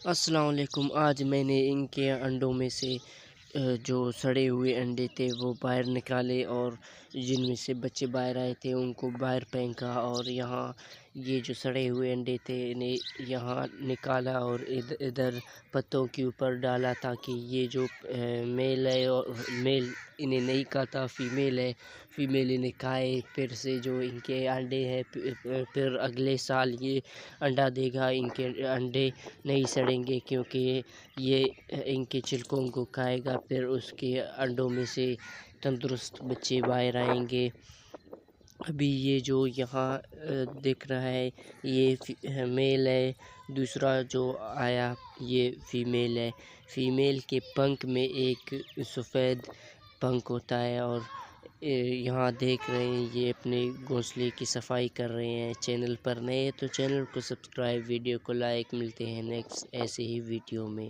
السلام علیکم۔ آج میں نے ان کے انڈوں میں سے جو سڑے ہوئے انڈے تھے وہ باہر نکالے، اور جن میں سے بچے باہر آئے تھے ان کو باہر پھینکا، اور یہاں یہ جو سڑے ہوئے انڈے تھے انہیں یہاں نکالا اور ادھر پتوں کے اوپر ڈالا، تاکہ یہ جو میل ہے اور میل انہیں نہیں کھاتا، فیمیل ہے، فیمیل انہیں کھائے۔ پھر سے جو ان کے انڈے ہیں پھر اگلے سال یہ انڈا دے گا۔ ان کے انڈے نہیں سڑیں گے کیونکہ یہ ان کے چلکوں کو کھائے گا، پھر اس کے انڈوں میں سے تندرست بچے باہر آئیں گے۔ ابھی یہ جو یہاں دکھ رہا ہے یہ میل ہے، دوسرا جو آیا یہ فیمیل ہے۔ فیمیل کے پنکھ میں ایک سفید پنکھ ہوتا ہے، اور یہاں دیکھ رہے ہیں یہ اپنے گھونسلے کی صفائی کر رہے ہیں۔ چینل پر نئے تو چینل کو سبسکرائب، ویڈیو کو لائک۔ ملتے ہیں نیکسٹ ایسے ہی ویڈیو میں۔